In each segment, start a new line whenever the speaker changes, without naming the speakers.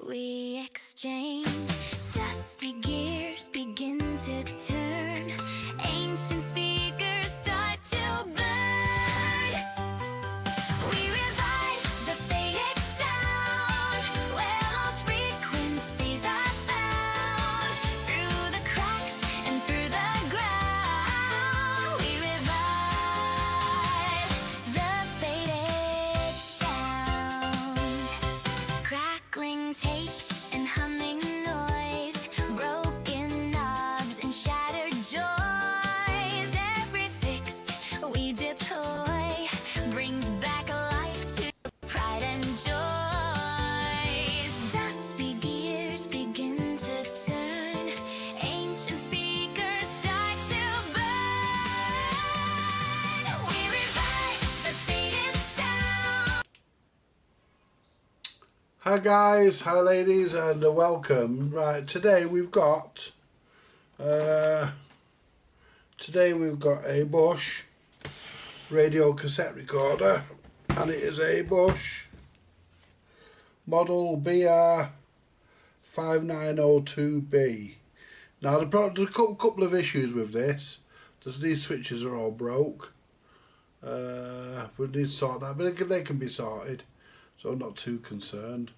we exchange. Dusty gears begin to turn. Ancient speakers start to burn. We revive the faded sound, where lost frequencies are found. Through the cracks and through the ground, we revive the faded sound. Crackling tapes and humming noise, broken knobs and shattered joys. Every fix we deploy brings back life to pride and joys. Dusty gears begin to turn. Ancient speakers start to burn. We revive the faded sound.
Hi guys, hi ladies, and welcome. Right, today we've got a Bosch radio cassette recorder, and it is a Bosch model BR5902B. Now there's a couple of issues with this. These switches are all broke. We need to sort that, but they can be sorted, so I'm not too concerned.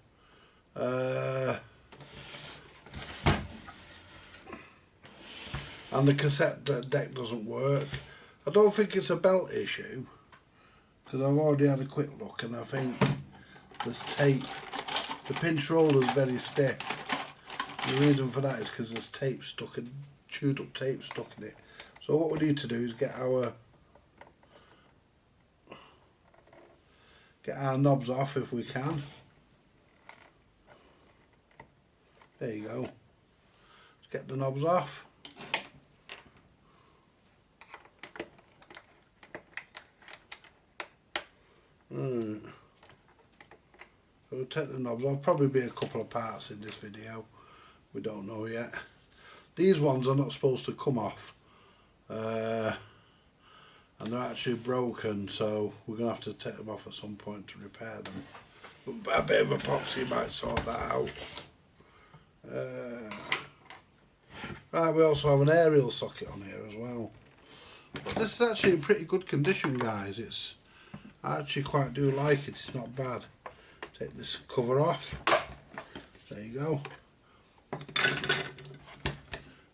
And the cassette deck doesn't work. I don't think it's a belt issue, because I've already had a quick look and I think there's tape. The pinch roller is very stiff. The reason for that is because there's tape stuck in, chewed up tape stuck in it. So what we need to do is get our knobs off if we can. There you go. Let's get the knobs off. So we'll take the knobs. There'll probably be a couple of parts in this video. We don't know yet. These ones are not supposed to come off. And they're actually broken, so we're going to have to take them off at some point to repair them. But a bit of epoxy might sort that out. Right, we also have an aerial socket on here as well. But this is actually in pretty good condition, guys. I actually quite do like it. It's not bad. Take this cover off. There you go.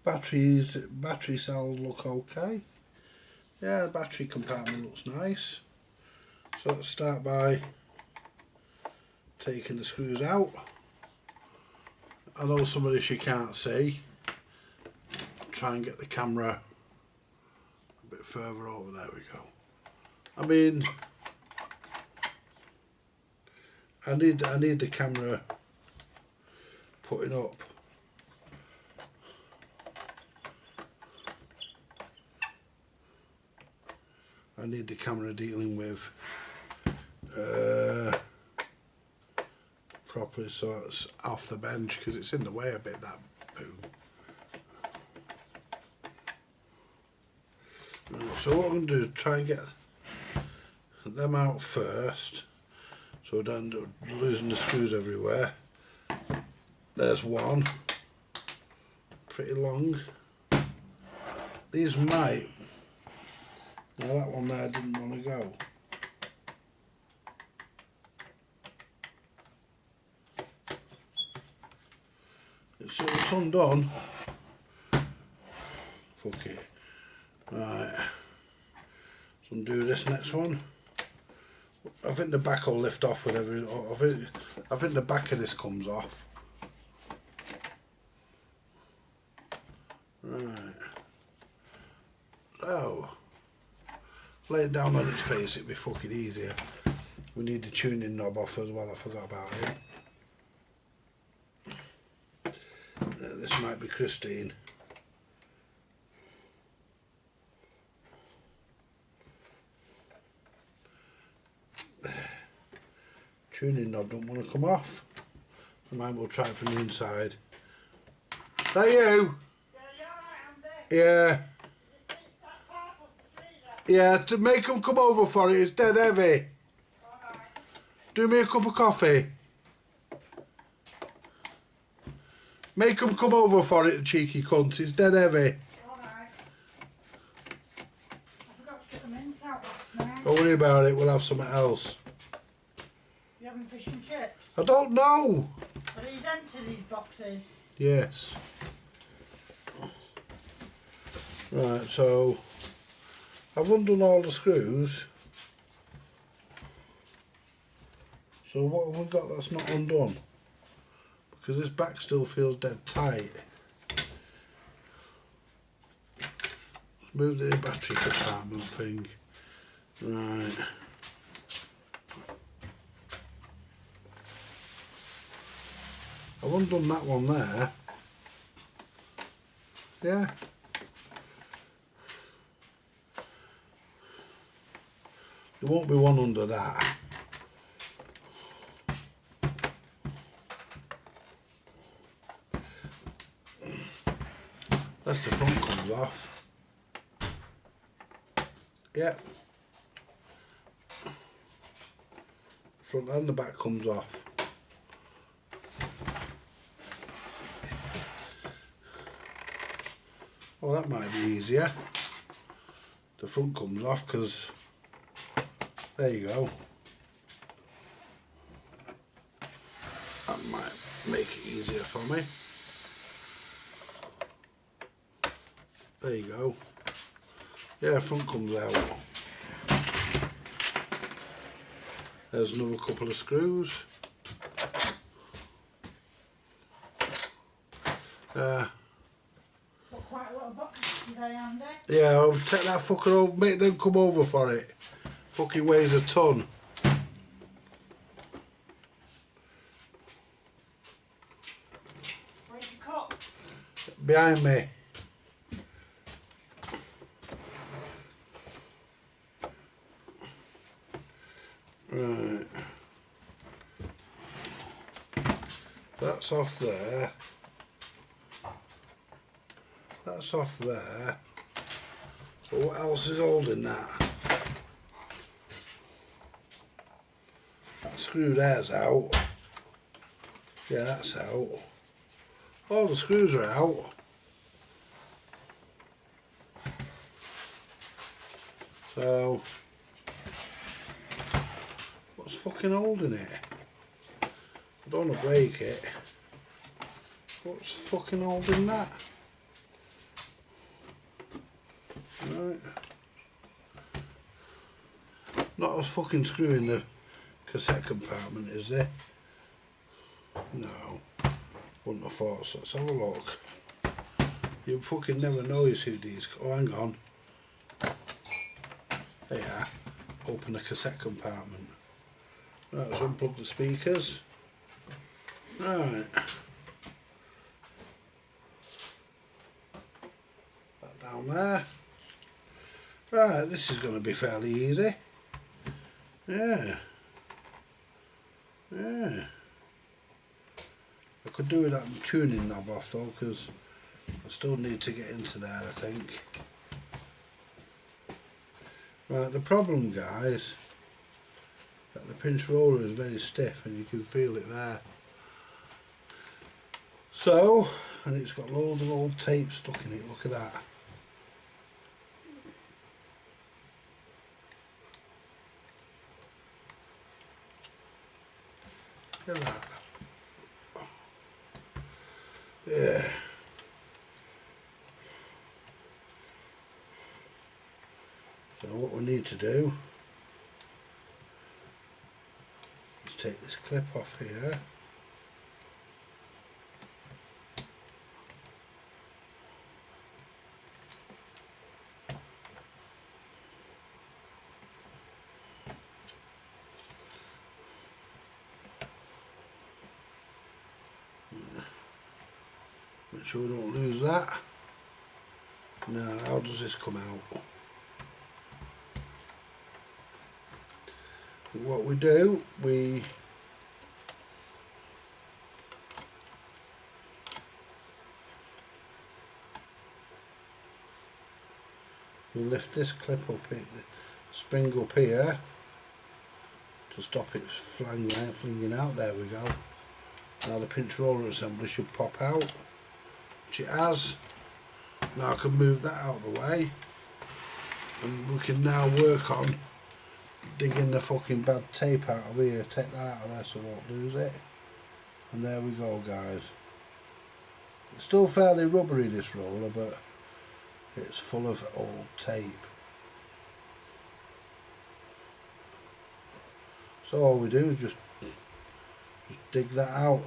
Battery cells look okay. Yeah, the battery compartment looks nice. So let's start by taking the screws out. I know some of this you can't see. Try and get the camera a bit further over. There we go. I mean, I need the camera putting up. I need the camera dealing with properly, so it's off the bench, because it's in the way a bit, that boom. So what I'm going to do is try and get them out first, so I don't end up losing the screws everywhere. There's one, pretty long. These might, now that one there didn't want to go. It's undone. Fuck it. Right. So undo this next one. I think the back will lift off with every. I think the back of this comes off. Right. So lay it down on its face. It'd be fucking easier. We need the tuning knob off as well. I forgot about it. This might be Christine. Tuning knob don't want to come off. I might we'll try it from the inside. Is that you? Yeah. Yeah, to make them come over for it, it's dead heavy. Do me a cup of coffee. Make them come over for it, cheeky cunts. It's dead heavy.
Alright. I forgot to get the mince out last night.
Don't worry about it. We'll have something else.
You having fish and chips?
I don't know.
Are these empty, these boxes?
Yes. Right, so I've undone all the screws. So what have we got that's not undone? Because this back still feels dead tight. Let's move the battery compartment thing. Right. I've undone that one there. Yeah. There won't be one under that. That's the front comes off. Yep. Front and the back comes off. Well, that might be easier. The front comes off because there you go. That might make it easier for me. There you go. Yeah, front comes out. There's another couple of screws.
Got quite a lot of boxes today, Andy.
Yeah, I'll take that fucker over, make them come over for it. Fucking weighs a ton.
Where's your cup?
Behind me. Right. That's off there. That's off there. So what else is holding that? That screw there's out. Yeah, that's out. All the screws are out. So what's fucking holding it? I don't want to break it. What's fucking holding that? Right. Not a fucking screw in the cassette compartment, is there? No. Wouldn't have thought so. Let's have a look. You fucking never know, you see these. Oh, hang on. There you are. Open the cassette compartment. Right, let's unplug the speakers. Right. That down there. Right, this is going to be fairly easy. Yeah. Yeah. I could do with that tuning knob off though, because I still need to get into there, I think. Right, the problem, guys, that the pinch roller is very stiff and you can feel it there. So, and it's got loads of old tape stuck in it, look at that. Look at that. Yeah. So what we need to do is take this clip off here. Make sure we don't lose that. Now, how does this come out? What we do, we lift this clip up, the spring up here to stop it flinging out. There we go. Now the pinch roller assembly should pop out, which it has. Now I can move that out of the way, and we can now work on digging the fucking bad tape out of here. Take that out of there so I won't lose it. And there we go, guys. It's still fairly rubbery, this roller, but it's full of old tape. So all we do is just dig that out.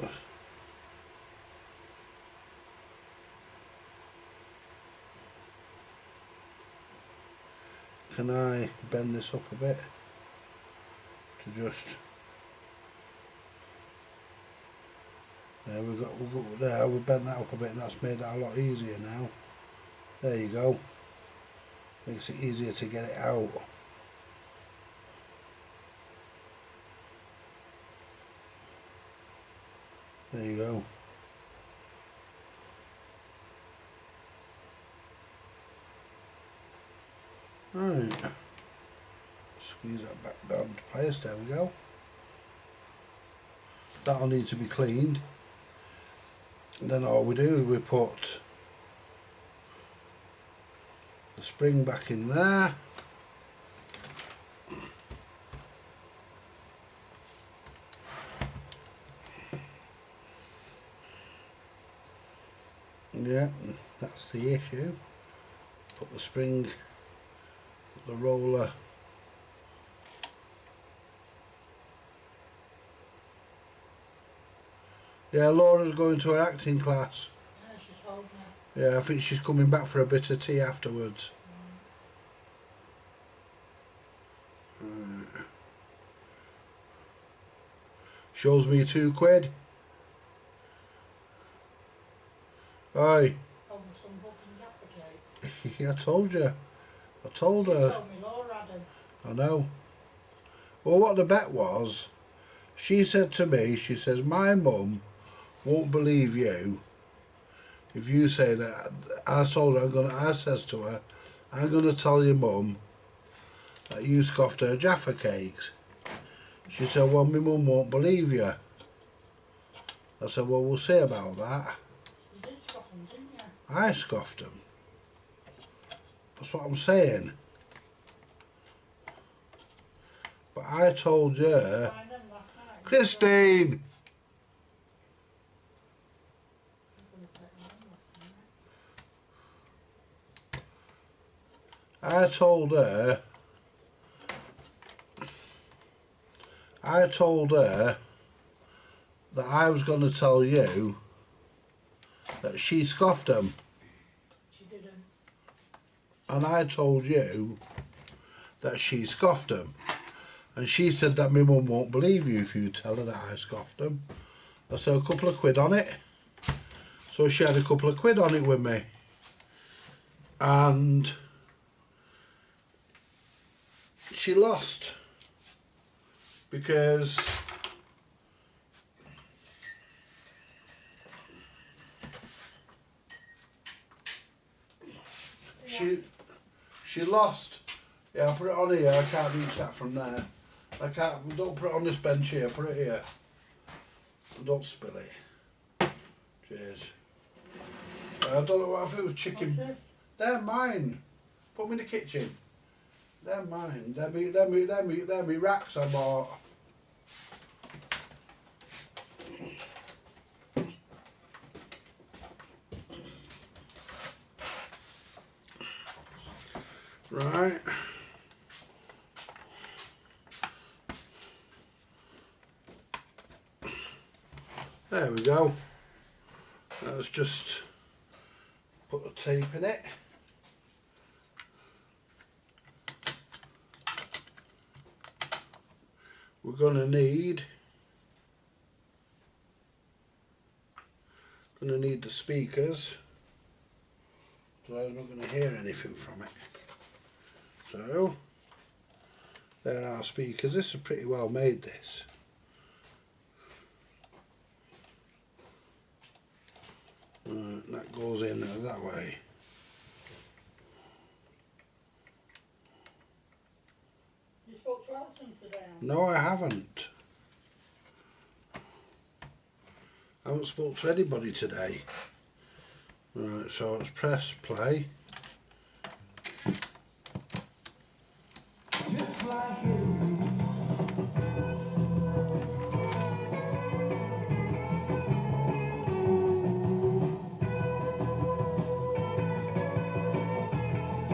Can I bend this up a bit to just... There we got there, we bent that up a bit and that's made that a lot easier now. There you go. Makes it easier to get it out. There you go. Right. Squeeze that back down to place, there we go. That'll need to be cleaned. And then all we do is we put the spring back in there. Yeah, that's the issue. Put the spring, put the roller Yeah, Laura's going to her acting class.
Yeah, she's told me.
Yeah, I think she's coming back for a bit of tea afterwards. Shows me £2. Aye.
Over some fucking yapper cake.
Yeah, I told you. I told
You
her.
told me Laura had 'em.
I know. Well, what the bet was, she said to me, she says, my mum won't believe you if you say that. I told her, I says to her, I'm going to tell your mum that you scoffed her Jaffa cakes. She said, well, my mum won't believe you. I said, well, we'll see about that.
You did scoff 'em, didn't you?
I scoffed them. That's what I'm saying. But I told her,
Find them last night.
Christine!
You couldn't take them last night.
I told her that I was going to tell you that she scoffed them.
She didn't.
And I told you that she scoffed them. And she said that my mum won't believe you if you tell her that I scoffed them. I said, a couple of quid on it. So she had a couple of quid on it with me. And she lost. Because she lost. Yeah, I'll put it on here. I can't reach that from there. I can't. Don't put it on this bench here. Put it here. Don't spill it. Cheers. I don't know what if it was chicken.
What's this?
They're mine. Put them in the kitchen. They're mine. They're me racks I bought. Right. There we go. Let's just put the tape in it. We're gonna need the speakers, so I'm not gonna hear anything from it. So there are our speakers. This is pretty well made, this. That goes in that way.
You spoke to Alison today, haven't you?
No, I haven't. I haven't spoke to anybody today. Right, so let's press play.
You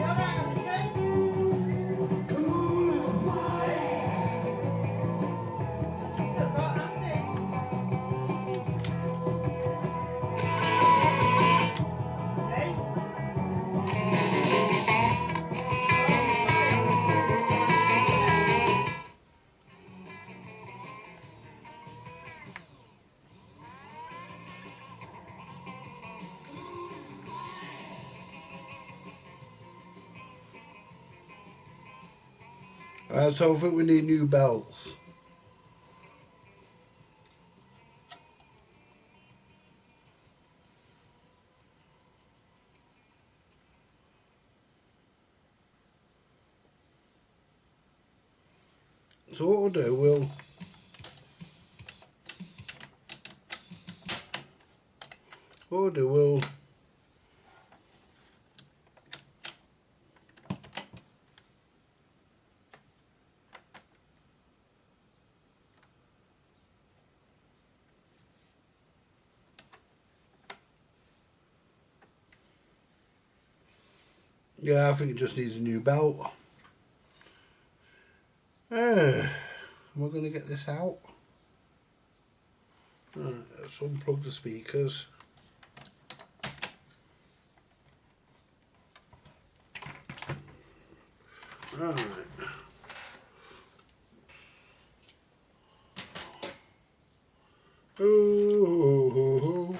alright, Alison? Look, got Andy. Hey?
So I think we need new belts. So what we'll do, we'll yeah, I think it just needs a new belt. Am I going to get this out? Right, let's unplug the speakers. Right. Ooh.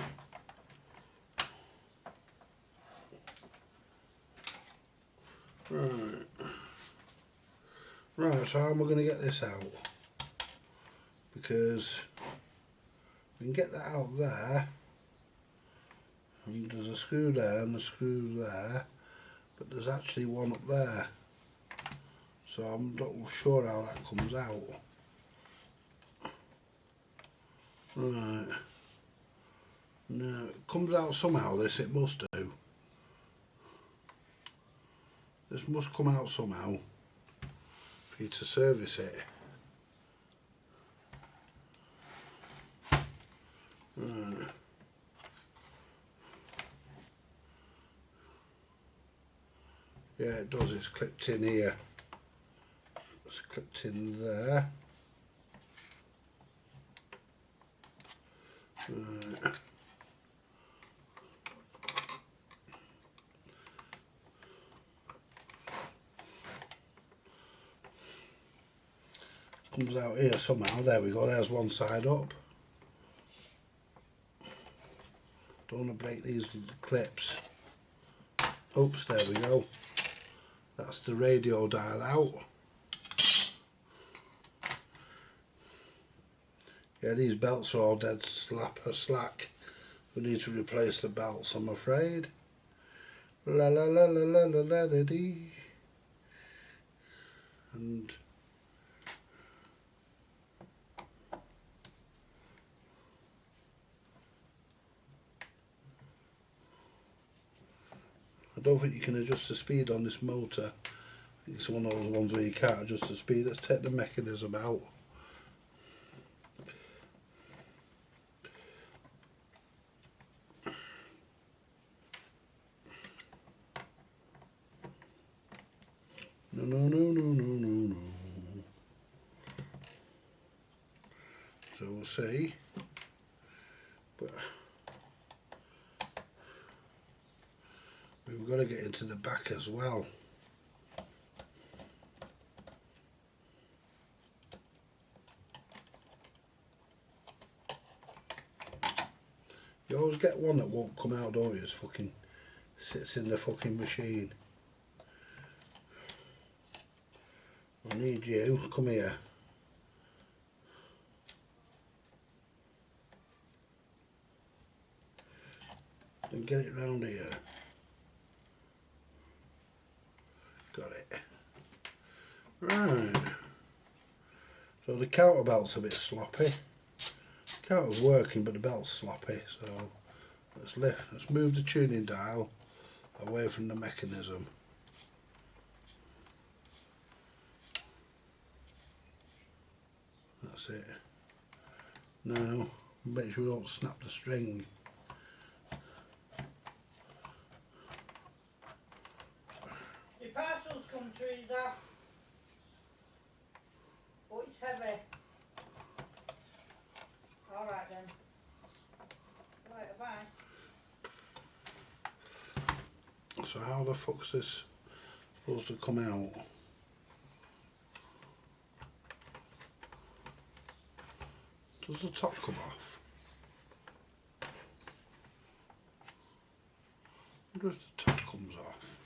Right. Right, so how am I going to get this out? Because we can get that out there. And there's a screw there and a screw there. But there's actually one up there. So I'm not sure how that comes out. Right. No, it comes out somehow, this, it must do. This must come out somehow for you to service it. Right. Yeah, it does, it's clipped in here. It's clipped in there. Right. Comes out here somehow, there we go, there's one side up. Don't want to break these clips. Oops, there we go. That's the radio dial out. Yeah, these belts are all dead slack. We need to replace the belts, I'm afraid. La la la la la la la la dee. And I don't think you can adjust the speed on this motor. It's one of those ones where you can't adjust the speed. Let's take the mechanism out. No. So we'll see. But we've got to get into the back as well. You always get one that won't come out, don't you? It's fucking sits in the fucking machine. I need you. Come here. And get it round here. Got it. Right. So the counterbelt's a bit sloppy. Car was working, but the belt's sloppy, so let's move the tuning dial away from the mechanism. That's it. Now make sure we don't snap the string.
Your parcels come through that. Oh, it's heavy. Alright then. Right, bye.
So how the fuck's this supposed to come out? Does the top come off? I wonder if the top comes off.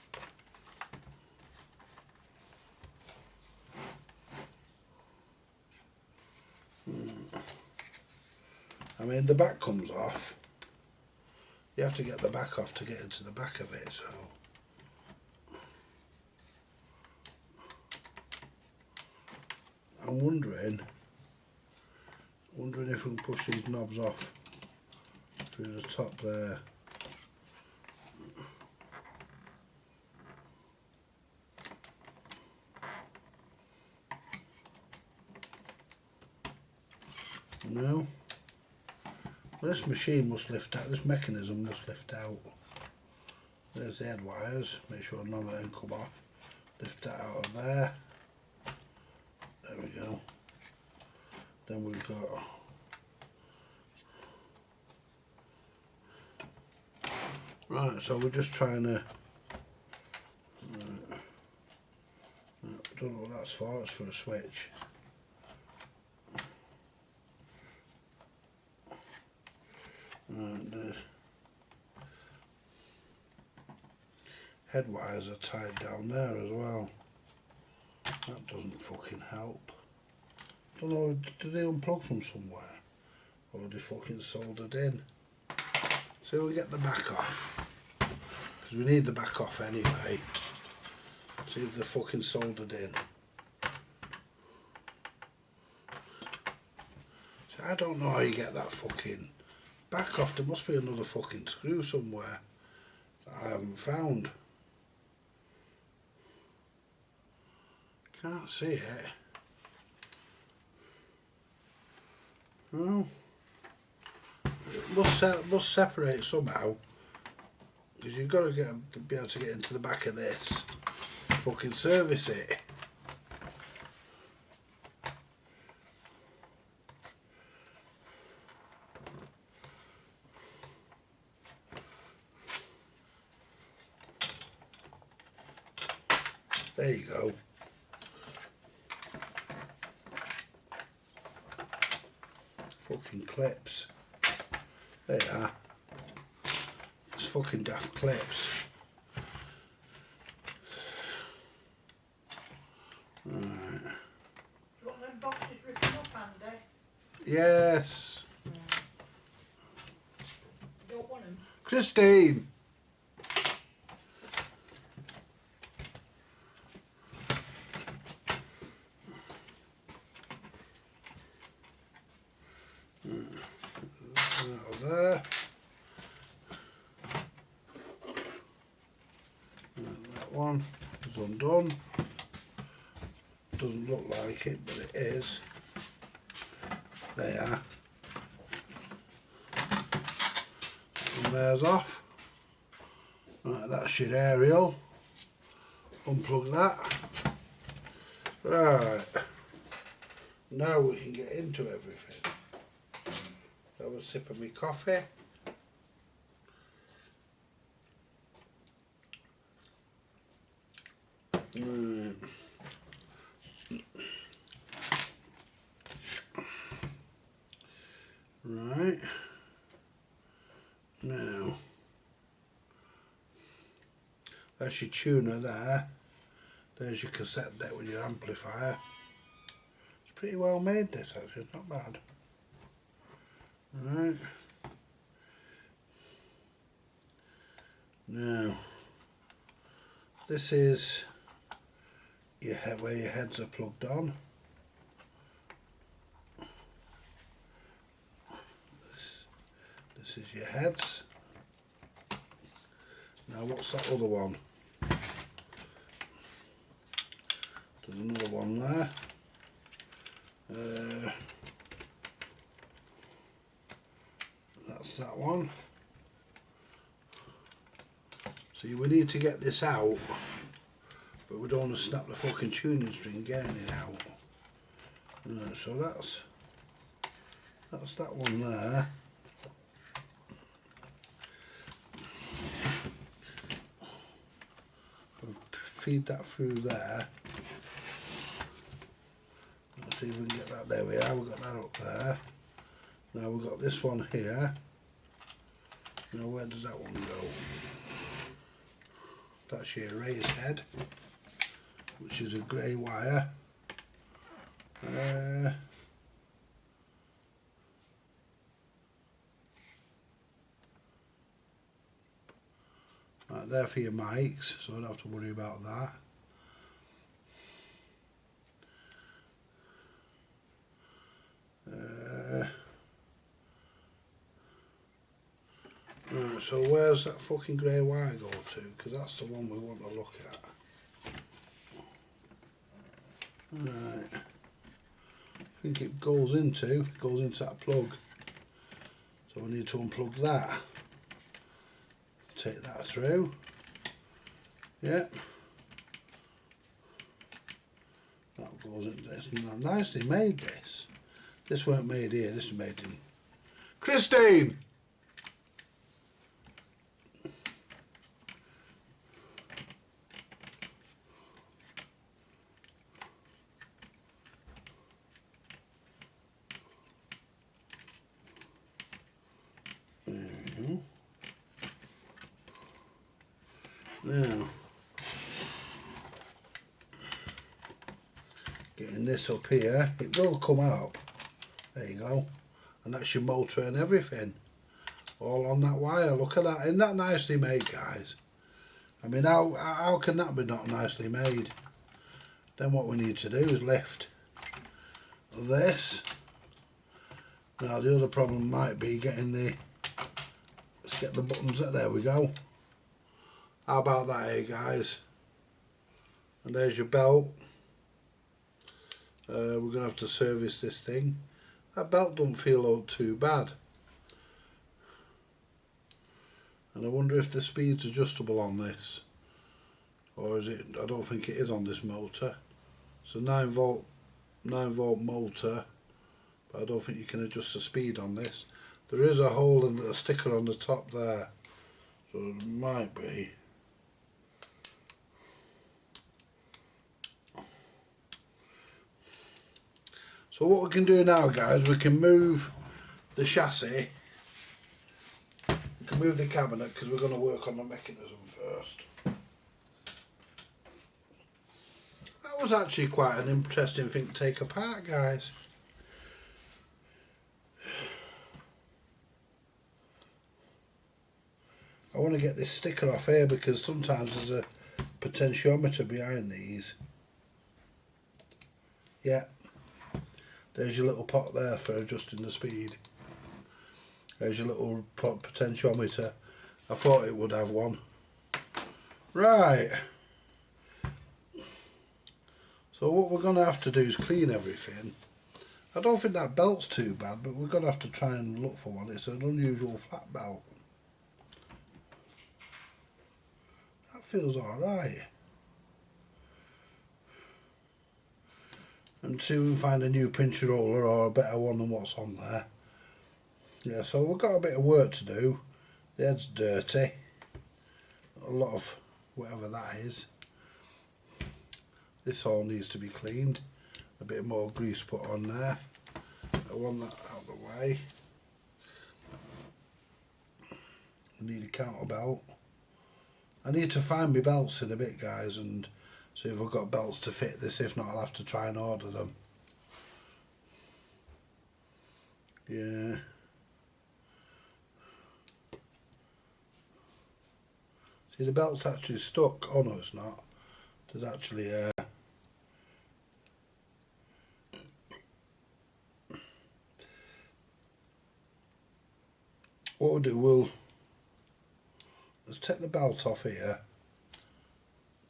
I mean, the back comes off. You have to get the back off to get into the back of it, so. I'm wondering if we can push these knobs off through the top there. No. This machine must lift out, this mechanism must lift out. There's the head wires, make sure none of them come off. Lift that out of there. There we go. Then we've got right, so we're just trying to don't know what that's for, it's for a switch. And the head wires are tied down there as well. That doesn't fucking help. Don't know, did they unplug from somewhere? Or are they fucking soldered in? So we'll get the back off. Because we need the back off anyway. See if they're fucking soldered in. So I don't know how you get that fucking back off. There must be another fucking screw somewhere that I haven't found. Can't see it. No. It must separate somehow. Because you've got to be able to get into the back of this. Fucking service it. There you go. Fucking clips. There you are. It's fucking daft clips. Right.
Do you want them boxes ripping up, Andy?
Yes.
You don't want them?
Christine. There. And that one is undone. Doesn't look like it, but it is. There you are. And there's off. Right, that's your aerial. Unplug that. Right. Now we can get into everything. Have a sip of my coffee. Right. Now, that's your tuner there. There's your cassette deck with your amplifier. It's pretty well made, this actually, it's not bad. Right. Now, this is your head, where your heads are plugged on. This is your heads. Now what's that other one? There's another one there. That's that one. See, we need to get this out, but we don't want to snap the fucking tuning string getting it out. So that's that one there. Feed that through there. Let's see if we can get that. There we are, we've got that up there. Now we've got this one here. Now where does that one go? That's your raised head, which is a grey wire. Right there for your mics, so I don't have to worry about that. Right, so where's that fucking grey wire go to? Because that's the one we want to look at. Right. I think it goes into that plug. So we need to unplug that. Take that through. Yep. That goes into this. Nicely made this. This weren't made here, this is made in Christine! Now, getting this up here, it will come up. There you go. And that's your motor and everything. All on that wire. Look at that. Isn't that nicely made, guys? I mean, how can that be not nicely made? Then what we need to do is lift this. Now, the other problem might be getting the... Let's get the buttons. There we go. How about that here, guys? And there's your belt. We're going to have to service this thing. That belt don't feel all too bad. And I wonder if the speed's adjustable on this. Or is it? I don't think it is on this motor. It's a 9 volt motor. But I don't think you can adjust the speed on this. There is a hole and a sticker on the top there. So it might be. So what we can do now, guys, we can move the chassis, we can move the cabinet because we're going to work on the mechanism first. That was actually quite an interesting thing to take apart, guys. I want to get this sticker off here because sometimes there's a potentiometer behind these. Yeah. There's your little pot there for adjusting the speed. There's your little potentiometer. I thought it would have one. Right. So what we're going to have to do is clean everything. I don't think that belt's too bad, but we're going to have to try and look for one. It's an unusual flat belt. That feels alright. And see if we can find a new pincher roller or a better one than what's on there. Yeah, so we've got a bit of work to do. The head's dirty. A lot of whatever that is. This all needs to be cleaned. A bit more grease put on there. I want that out of the way. We need a counter belt. I need to find my belts in a bit, guys, and see if I've got belts to fit this. If not, I'll have to try and order them. Yeah. See, the belt's actually stuck. Oh no, it's not. There's actually what we'll do, let's take the belt off here.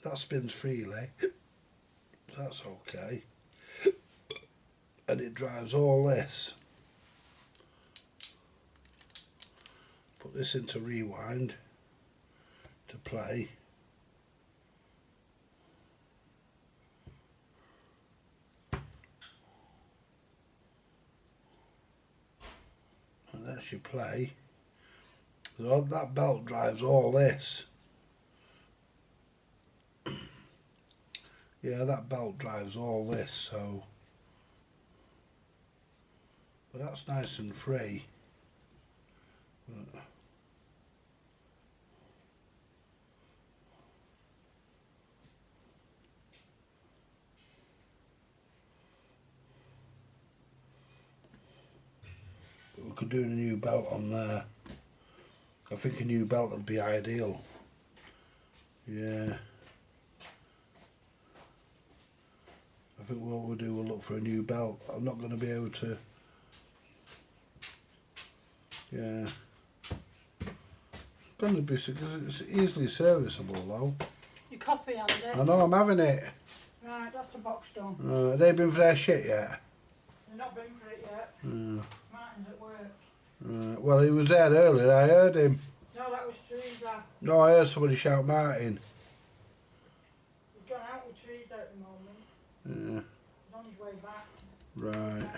That spins freely, that's okay. And it drives all this. Put this into rewind to play. And that's your play. So that belt drives all this. Yeah, that belt drives all this, so. But that's nice and free. We could do a new belt on there. I think a new belt would be ideal. Yeah. I think what we'll do, we'll look for a new belt. I'm not going to be able to. Yeah. It's going to be, it's easily serviceable though.
Your coffee, Andy.
I know, I'm having it.
Right, that's the box done.
Have they been for their shit yet?
They've not been for it yet. Martin's at work.
Well, he was there earlier, I heard him.
No, that was Teresa.
No, I heard somebody shout Martin.
He's gone out with Teresa at the moment.
Yeah.
He's on his way back.
Right.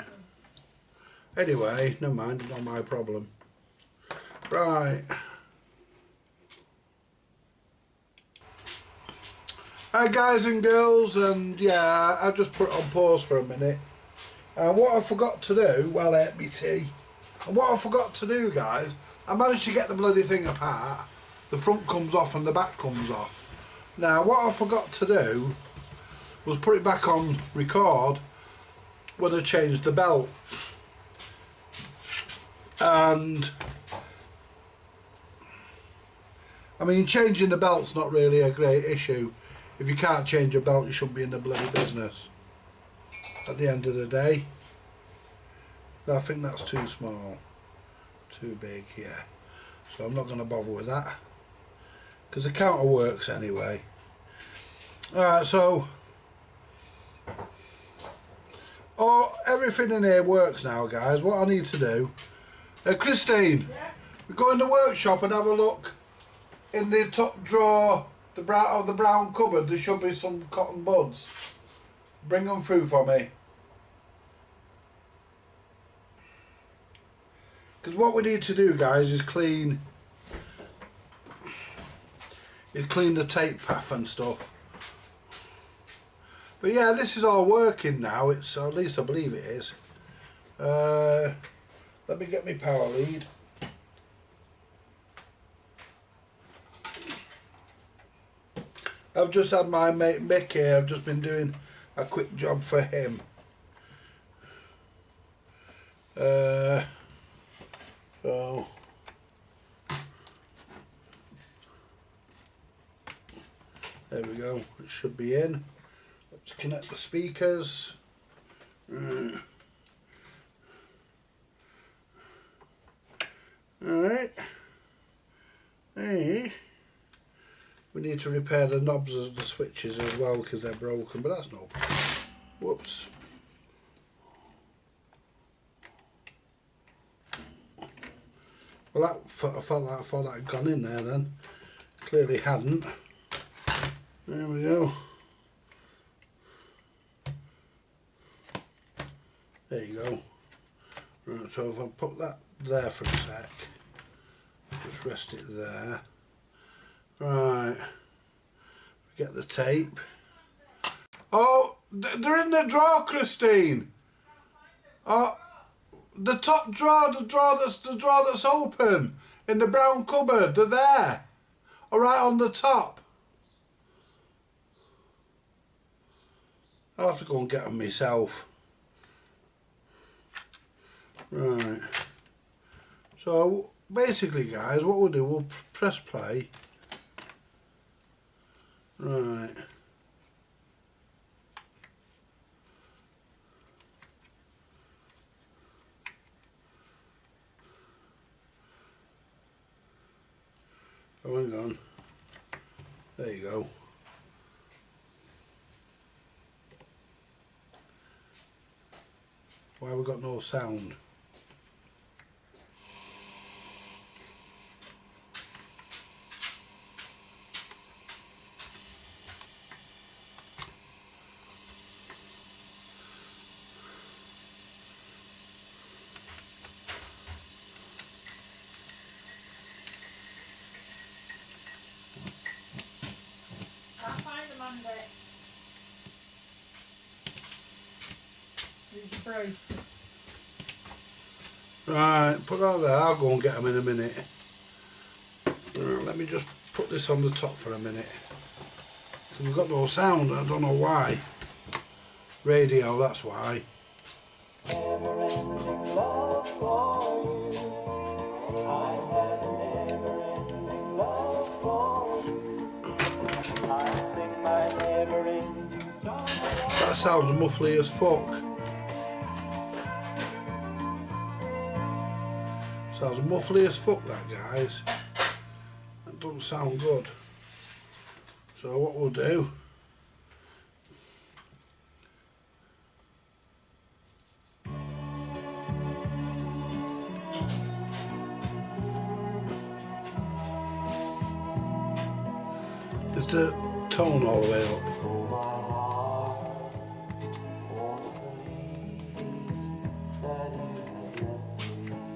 Anyway, never mind, not my problem. Right. Hi guys and girls, and yeah, I just put it on pause for a minute. And what I forgot to do, well, I ate me tea. And what I forgot to do, guys, I managed to get the bloody thing apart. The front comes off and the back comes off. Now, what I forgot to do was put it back on record when I changed the belt. And I mean, changing the belt's not really a great issue. If you can't change a belt, you shouldn't be in the bloody business. At the end of the day, I think that's too small, too big, yeah. So I'm not going to bother with that, because the counter works anyway. Alright, so everything in here works now, guys. What I need to do, Christine,
Yeah?
we go in the workshop and have a look in the top drawer of the brown cupboard. There should be some cotton buds. Bring them through for me. Because what we need to do, guys, is clean the tape path and stuff. But yeah, this is all working now. It's, at least I believe it is. Let me get my power lead. I've just had my mate Mick here. I've just been doing a quick job for him. So there we go. It should be in. Let's connect the speakers. Alright. Hey. We need to repair the knobs of the switches as well because they're broken, but that's no problem. Whoops. Well, I thought that had gone in there then. Clearly hadn't. There we go. There you go. Right, so if I put that there for a sec, just rest it there. Right, get the tape. Oh, they're in the drawer, Christine. Oh, the top drawer, the drawer that's open in the brown cupboard. They're there. All right, on the top. I'll have to go and get them myself. Right. So basically, guys, what we'll do, we'll press play. Right. Oh, hang on. There you go. Why we got no sound?
Can't find them, Andy. He's free.
Right, put that there. I'll go and get them in a minute. Let me just put this on the top for a minute. We've got no sound. I don't know why. Radio, that's why. That sounds muffly as fuck. Sounds muffly as fuck, that, guys. That doesn't sound good. So what we'll do, is the tone all the way up.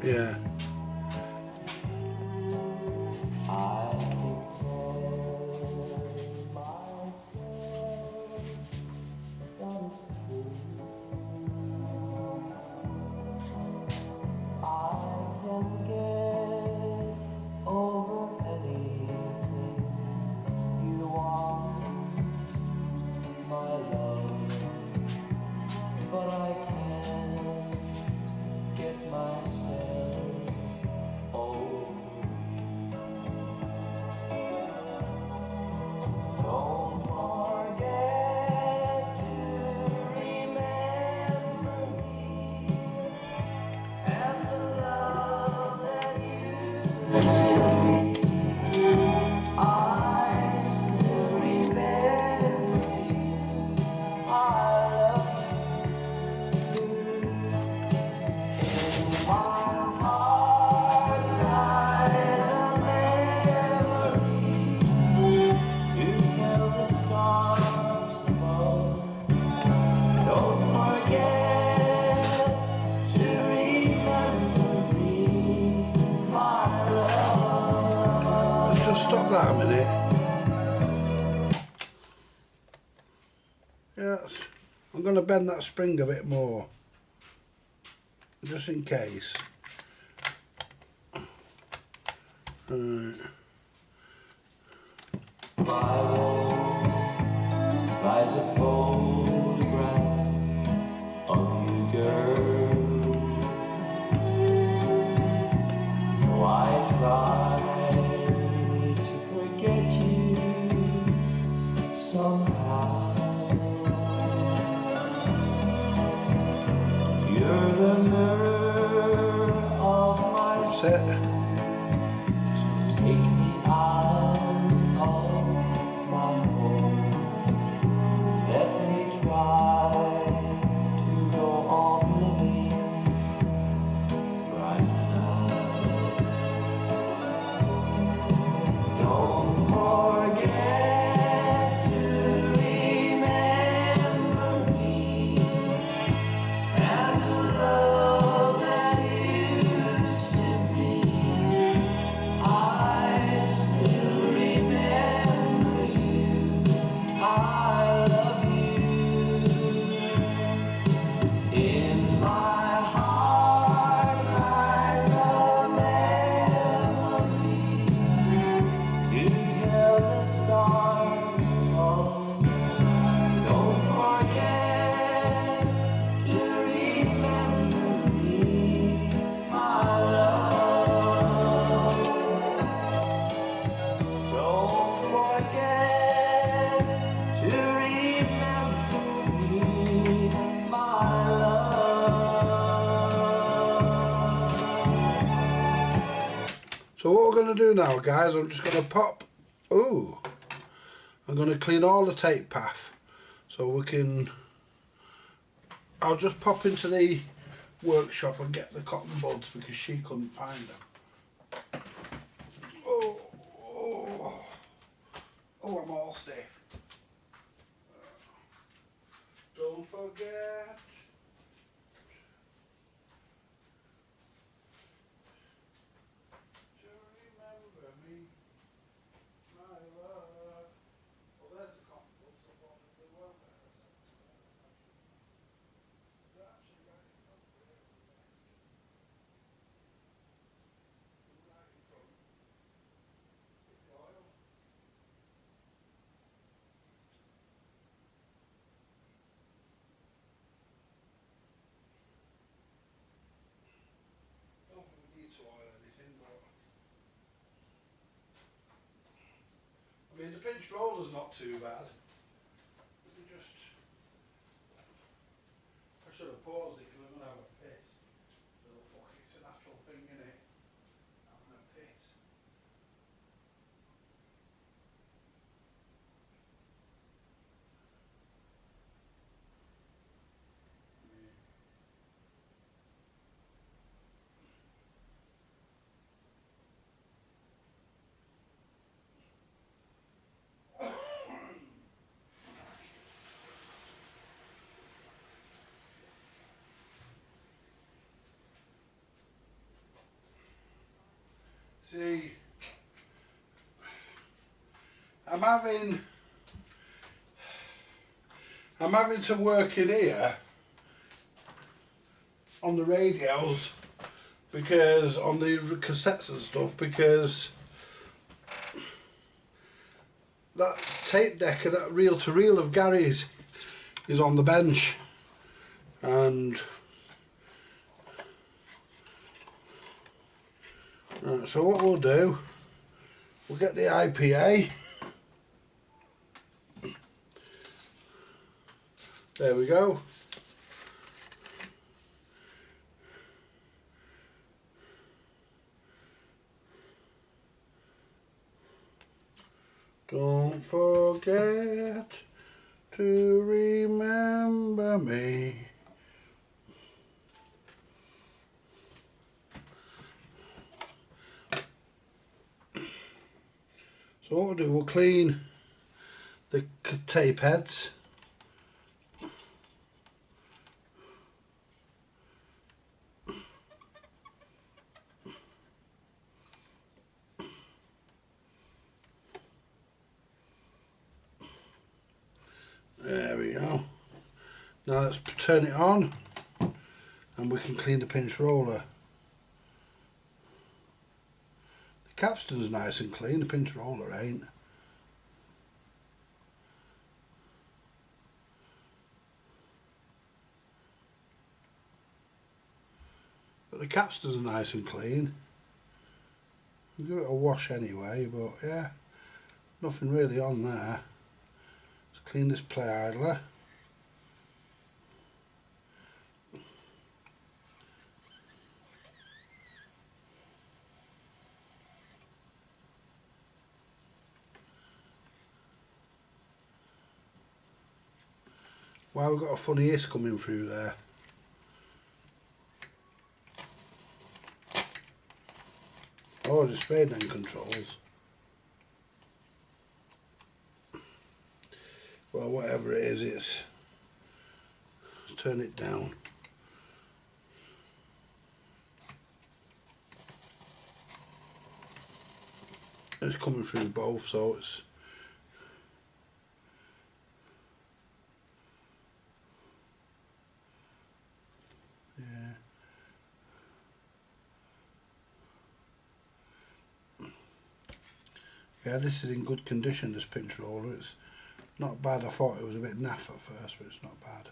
Yeah. Just stop that a minute. Yes, I'm going to bend that spring a bit more, just in case. Right.
Lies a photograph of you, girl. Oh, I try to forget you somehow. You're the mirror of my
That's it.
Take me out of my home. Let me try to go on living right now. Don't forget to remember me and the love that used to be.
So what we're going to do now, guys, I'm just going to pop, I'm going to clean all the tape path so we can, I'll just pop into the workshop and get the cotton buds because she couldn't find them. Oh, I'm all stiff. Don't forget to remember me, my love. Well, there's the cotton buds. I thought they weren't there. They're actually right in front of the desk. Right in front. Stick the oil. Don't think we need to oil anything, but I mean the pinch roller's not too bad. Let me just, I should have paused it because I'm going to have a piss. Little fuck, it's a natural thing, innit? I'm going to piss. See, I'm having to work in here on the radios because on the cassettes and stuff because that tape deck and that reel to reel of Gary's is on the bench, and right, so what we'll do, we'll get the IPA. There we go. Don't forget to remember me. So what we'll do, we'll clean the tape heads. There we go. Now let's turn it on and we can clean the pinch roller. The capstan's nice and clean, the pinch roller ain't. But the capstan's nice and clean. We'll give it a wash anyway, but yeah, nothing really on there. Let's clean this play idler. Wow, we've got a funny hiss coming through there. Oh, the spade then controls. Well, whatever it is, let's turn it down. It's coming through both, so it's yeah, this is in good condition, this pinch roller. It's not bad. I thought it was a bit naff at first, but it's not bad.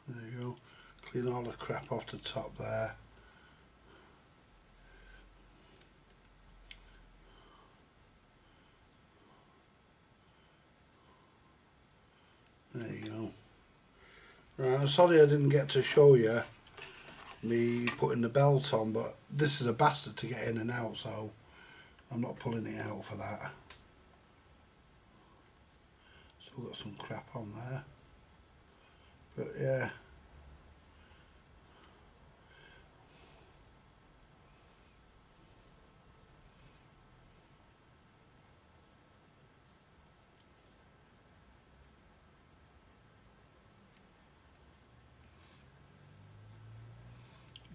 There you go. Clean all the crap off the top there. Right, sorry I didn't get to show you me putting the belt on, but this is a bastard to get in and out, so I'm not pulling it out for that. Still got some crap on there, but yeah.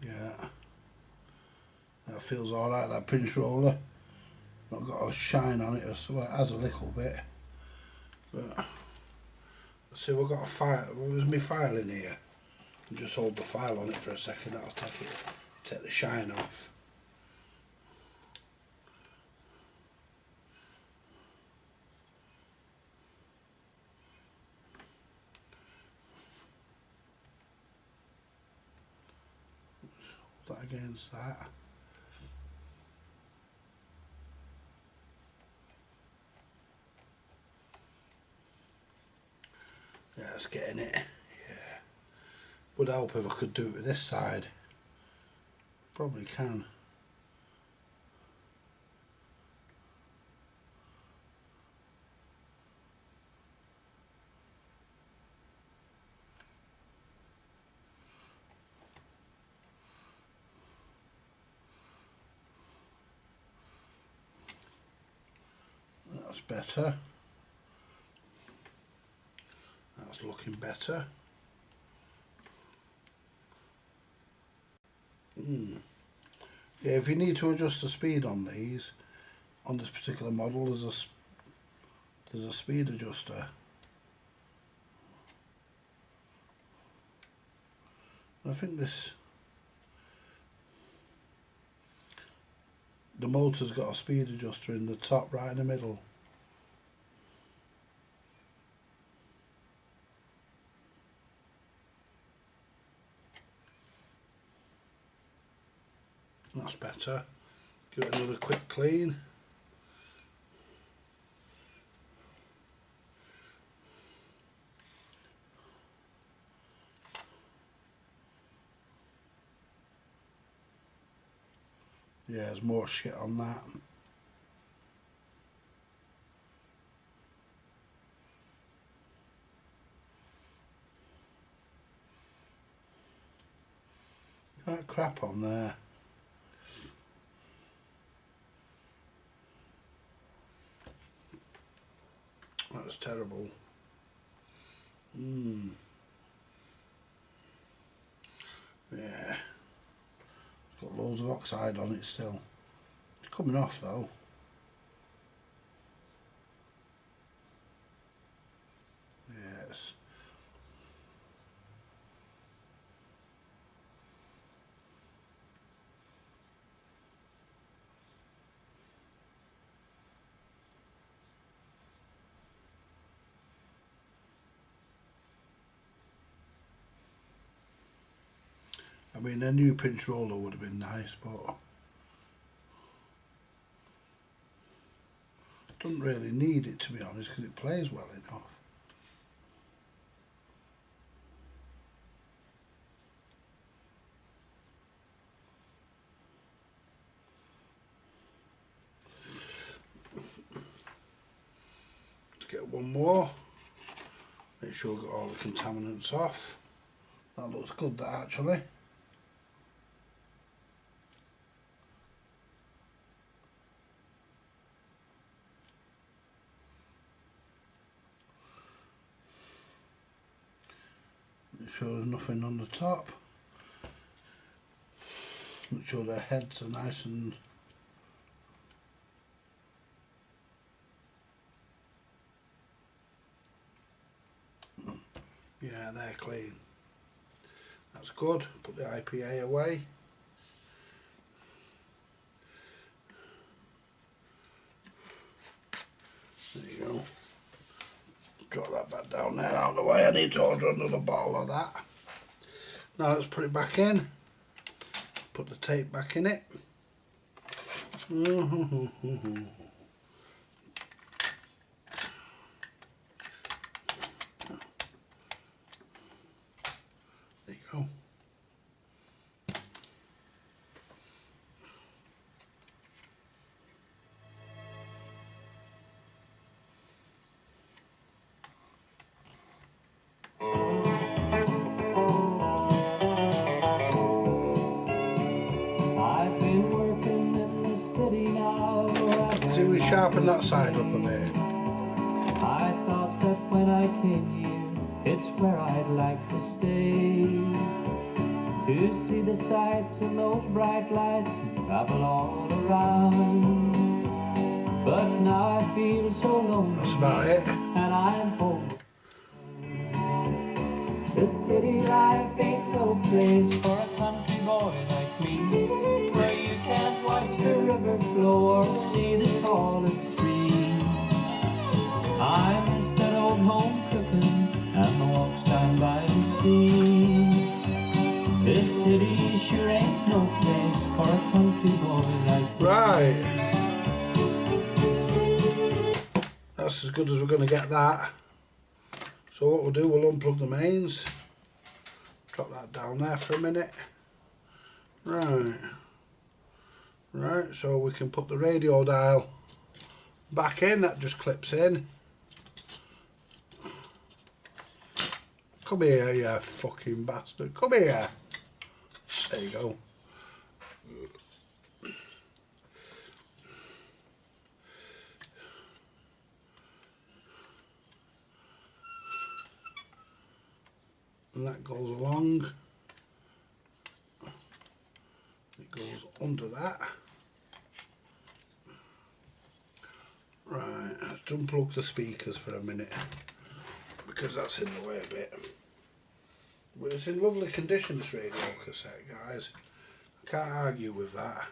Yeah, that feels alright, that pinch roller. Not got a shine on it, so it has a little bit. But let's see, we've got a file. There's my file in here. And just hold the file on it for a second. That'll take the shine off. Hold that against that. Yeah, it's getting it. Yeah. Would help if I could do it with this side. Probably can. That's better. That's looking better. Yeah, if you need to adjust the speed on these, on this particular model, there's a speed adjuster. I think the motor's got a speed adjuster in the top right in the middle. That's better. Give it another quick clean. Yeah, there's more shit on that. That crap on there. That's terrible. Yeah. It's got loads of oxide on it still. It's coming off though. Yes. I mean, a new pinch roller would have been nice, but don't really need it, to be honest, because it plays well enough. Let's get one more. Make sure we've got all the contaminants off. That looks good, that actually. Make sure there's nothing on the top. Make sure their heads are nice and yeah, they're clean. That's good. Put the IPA away. There you go. Drop that back down there out of the way. I need to order another bottle of that. Now let's put it back in. Put the tape back in it. sharpen that side up a bit.
I thought that when I came here, it's where I'd like to stay. To see the sights and those bright lights and travel all around. But now I feel so lonely.
That's about it.
And I'm home. The city life ain't no place for a country boy like me, where you can't watch the river flow or see the tallest tree. I miss that old home cooking and the walks down by the sea. This city sure ain't no place for a country boy like me.
Right. That's as good as we're going to get that. So what we'll do, we'll unplug the mains. Drop that down there for a minute. Right. Right, so we can put the radio dial back in. That just clips in. Come here, you fucking bastard. Come here. There you go. And that goes along. It goes under that. Right, let's unplug the speakers for a minute because that's in the way a bit. But it's in lovely condition, this radio cassette, guys. I can't argue with that.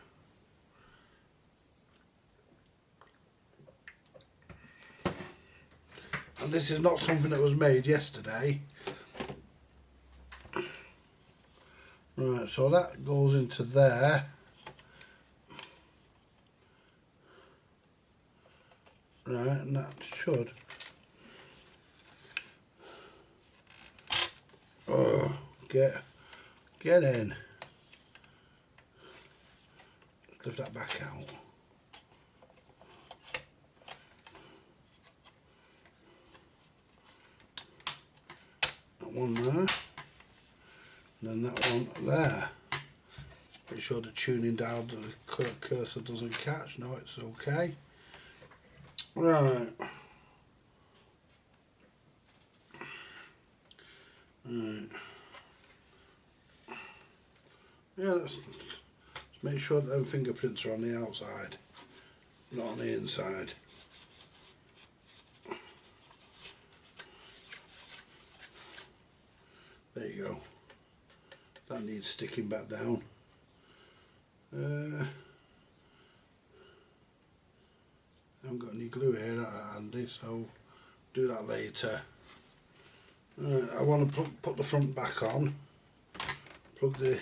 And this is not something that was made yesterday. Right, so that goes into there. Right, and that should. Oh, get in. Lift that back out. That one there. And then that one there. Make sure the tuning dial, the cursor doesn't catch. No, it's okay. Right. Right. Yeah, let's make sure that them fingerprints are on the outside, not on the inside. There you go. That needs sticking back down. I haven't got any glue here at handy, so do that later. I want to put the front back on, plug the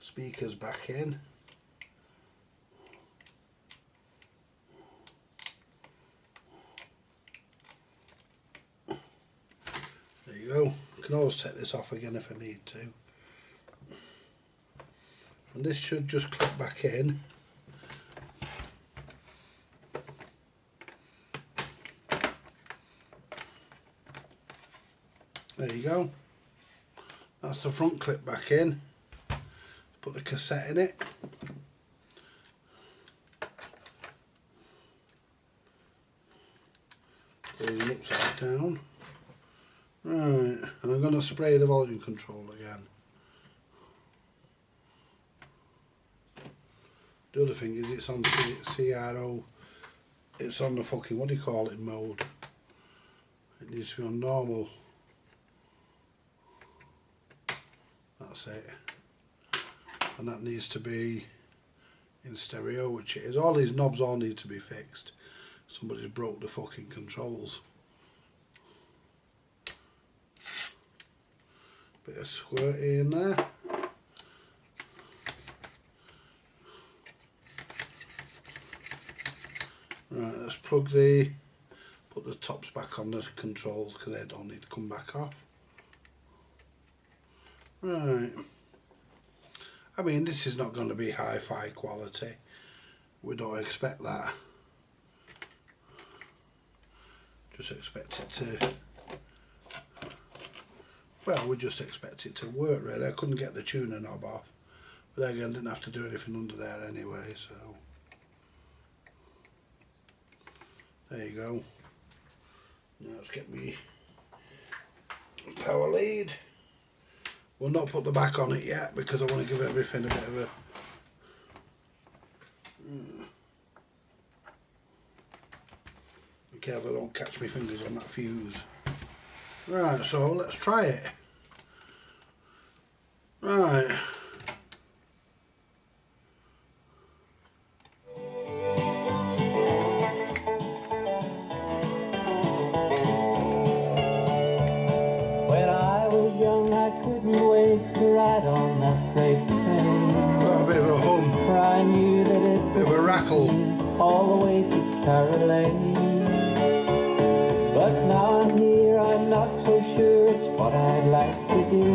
speakers back in. There you go. I can always take this off again if I need to. And this should just clip back in. There you go. That's the front clip back in. Put the cassette in it. Goes upside down. Right, and I'm going to spray the volume control again. The other thing is it's on CRO, it's on the fucking, what do you call it, mode. It needs to be on normal. That's it. And that needs to be in stereo, which it is. All these knobs all need to be fixed. Somebody's broke the fucking controls. Bit of squirty in there. Right, let's put the tops back on the controls because they don't need to come back off. Right. I mean, this is not going to be hi-fi quality. We don't expect that. Just expect it to... Well, we just expect it to work, really. I couldn't get the tuner knob off. But again, didn't have to do anything under there anyway, so... There you go. Now let's get me power lead. We'll not put the back on it yet because I want to give everything a bit of a... Be careful I don't catch my fingers on that fuse. Right, so let's try it. Right.
When I was young, I couldn't wait to ride on that freight train.
Got a bit of a hum,
For I knew that it
bit of a rackle.
all the way to Caroline. But now I'm here, I'm not so sure it's what I'd like to do.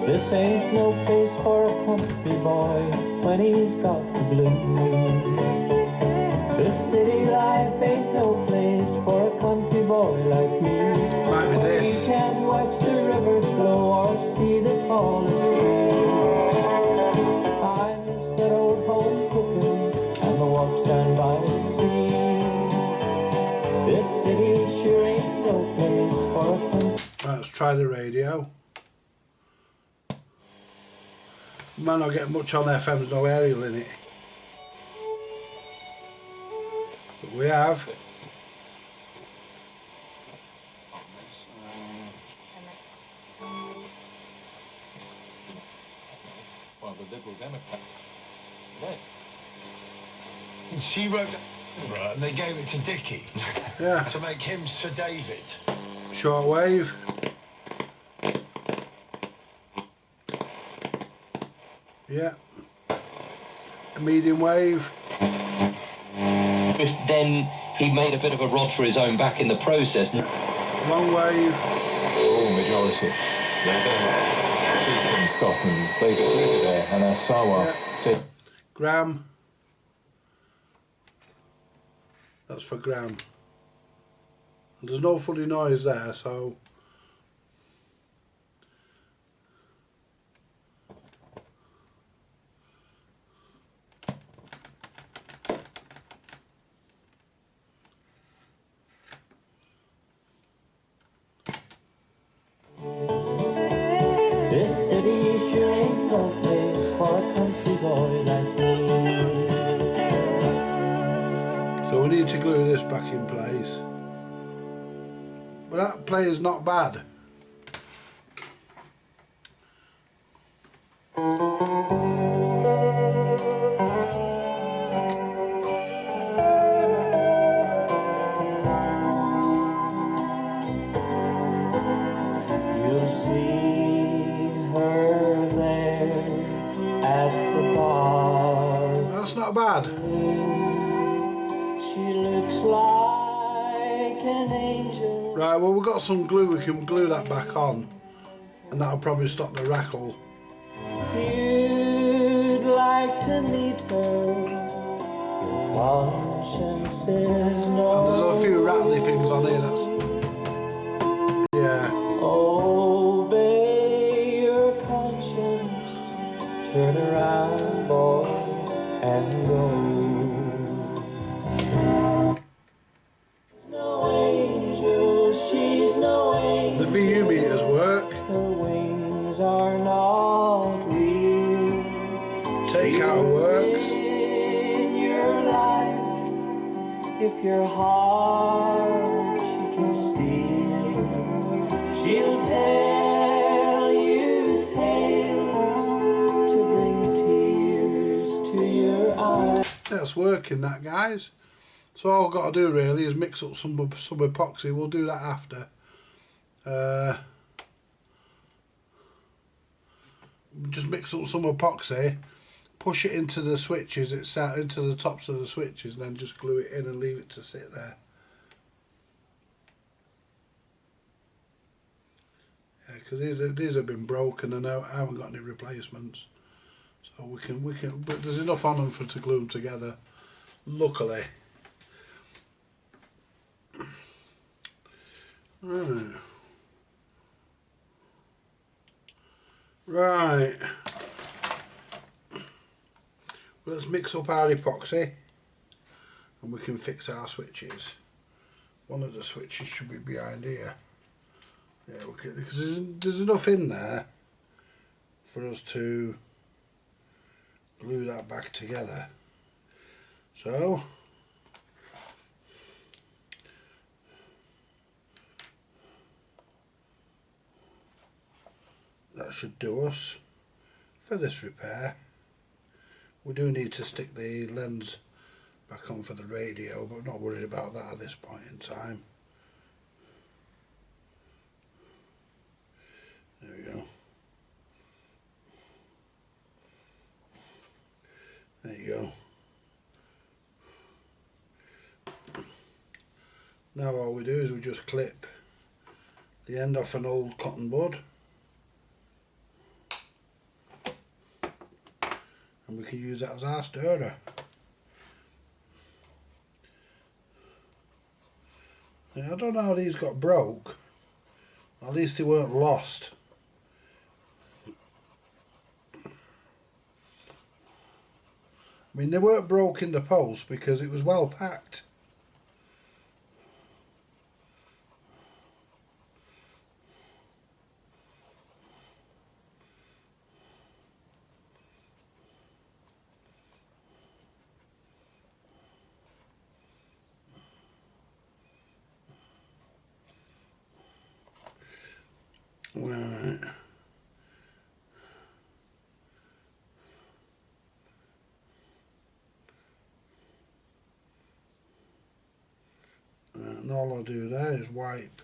This ain't no place for a country boy when he's got the blues. This city life ain't no place for a country boy like me.
Might be
You
this.
can't watch the river flow or see the tallest tree. I miss that old home cooking and the walks down by the sea. This city sure ain't no place for a country.
Right, let's try the radio. Might not get much on FM, there's no aerial in it. But we have.
Well, the Liberal Democrat. Right.
She wrote Edinburgh and they gave it to Dickie
Yeah,
to make him Sir David.
shortwave. Yeah. A medium wave.
Then he made a bit of a rod for his own back in the process.
Long wave.
All majority. They're going to in Scotland. They got rid of there, and Asawa said.
Gram. That's for gram. And there's no funny noise there, so...
This city sure ain't no place for a country boy like me.
So we need to glue this back in place. But that play is not bad.
You'll see her there at the bar.
That's not bad.
She looks like an angel.
Right, well we've got some glue, we can glue that back on. And that'll probably stop the rackle.
You'd like to meet her. Your conscience is no.
And there's a few rattly things on here, that's... Yeah.
Obey your conscience. Turn around, boy, and go. No angel, she's no angel.
The VU meters work.
Her wings are not real.
Take out works.
In your life, if your heart she can steal, she'll tell you tales to bring tears to your eyes.
That's working, that, guys. So all I've got to do really is mix up some epoxy. We'll do that after. Just mix up some epoxy, push it into the switches, into the tops of the switches, and then just glue it in and leave it to sit there. Yeah, because these have been broken and I haven't got any replacements. So we can, but there's enough on them to glue them together. Luckily. Right. Right. Well, let's mix up our epoxy. and we can fix our switches. One of the switches should be behind here. Yeah, because there's enough in there for us to glue that back together. So that should do us for this repair. We do need to stick the lens back on for the radio, but I'm not worried about that at this point in time. There we go. There you go. Now all we do is we just clip the end off an old cotton bud, and we can use that as our stirrer. Now, I don't know how these got broke, at least they weren't lost. I mean, they weren't broke in the post because it was well packed. Right. And all I'll do there is wipe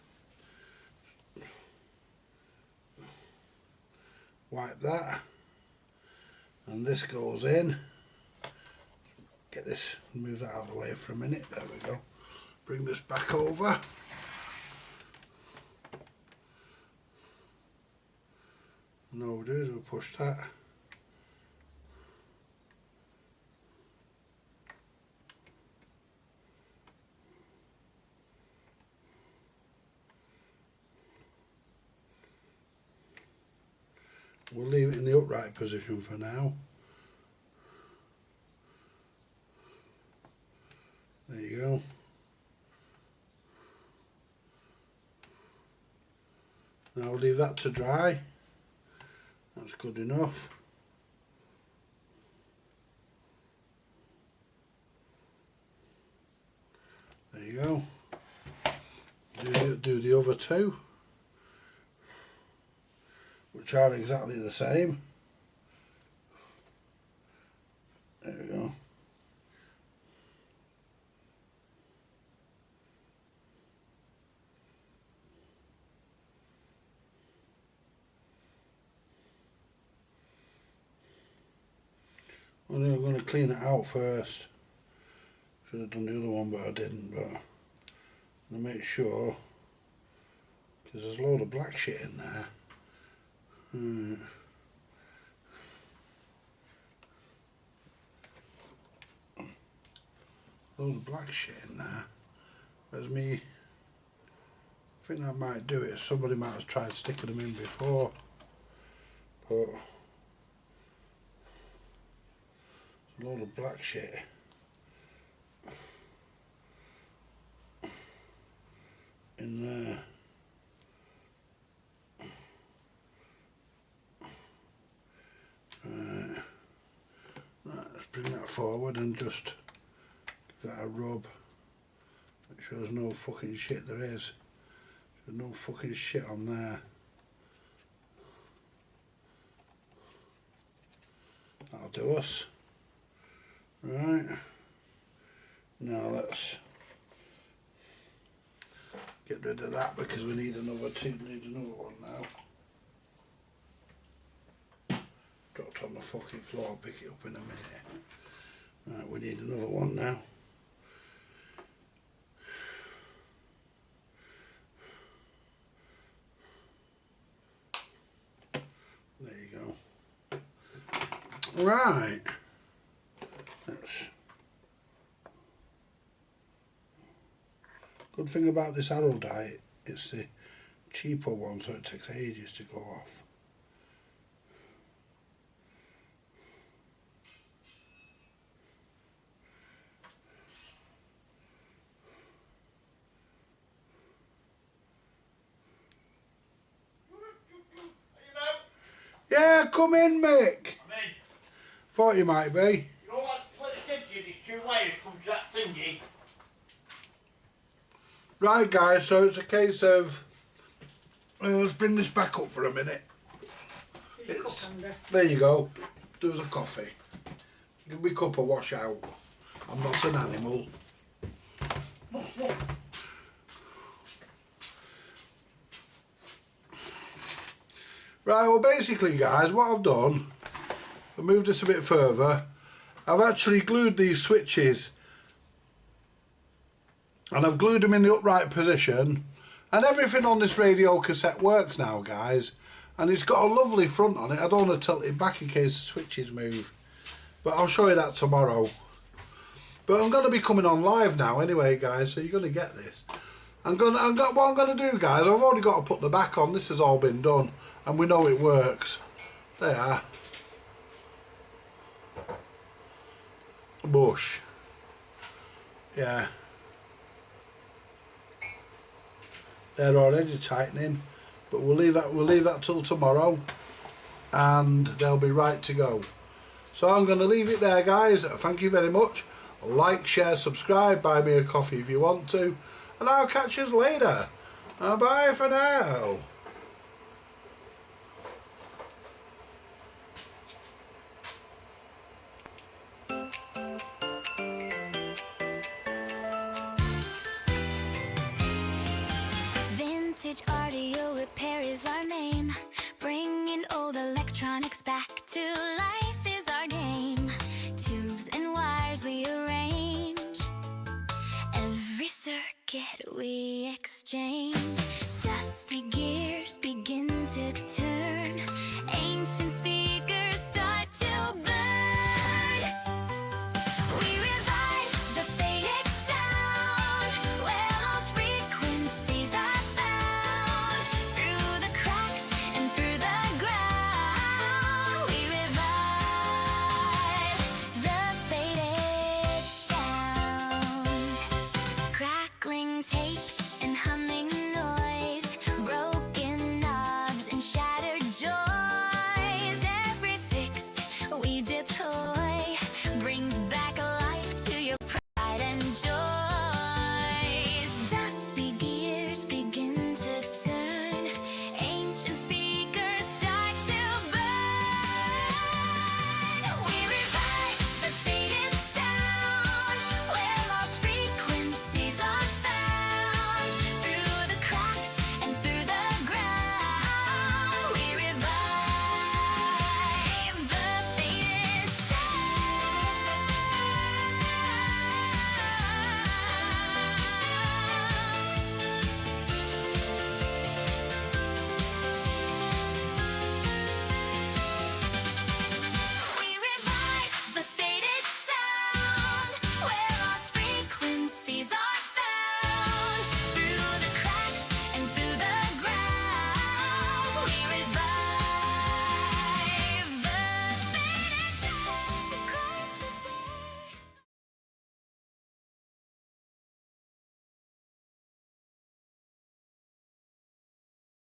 that, and this goes in. Get this, move that out of the way for a minute. There we go. Bring this back over. And all we do is we push that. We'll leave it in the upright position for now. There you go. Now we'll leave that to dry. That's good enough. There you go. Do the other two, which are exactly the same. There we go. I'm going to clean it out first. Should have done the other one, but I didn't. But I'm going to make sure, because there's a load of black shit in there. Load of black shit in there. Where's me? I think that might do it. Somebody might have tried sticking them in before, but a load of black shit. In there. Let's bring that forward and just give that a rub. Make sure there's no fucking shit there is. There's no fucking shit on there. That'll do us. Right. Now let's get rid of that because we need another one now. Dropped on the fucking floor, I'll pick it up in a minute. Right, we need another one now. There you go. Right. Good thing about this arrow dye, it's the cheaper one, so it takes ages to go off. Yeah, come in, Mick.
I mean,
Thought you might be.
you know what? What it did to you, these 2 wires come to that thingy.
Right, guys, so it's a case of... let's bring this back up for a minute. It's, there you go. Do us a coffee. Give me a cup of wash out. I'm not an animal. Right, well basically guys, what I've done, I've moved this a bit further, I've actually glued these switches and I've glued them in the upright position, and everything on this radio cassette works now guys, and it's got a lovely front on it. I don't want to tilt it back in case the switches move, but I'll show you that tomorrow. But I'm going to be coming on live now anyway guys, so you're going to get this. What I'm going to do guys, I've already got to put the back on, this has all been done. And we know it works. There. Bush. Yeah. They're already tightening, but we'll leave that till tomorrow, and they'll be right to go. So I'm going to leave it there, guys. Thank you very much. Like, share, subscribe, buy me a coffee if you want to, and I'll catch you later. Bye for now.
Vintage audio repair is our name. Bringing old electronics back to life is our game. Tubes and wires we arrange. Every circuit we exchange. Dusty gears begin to turn.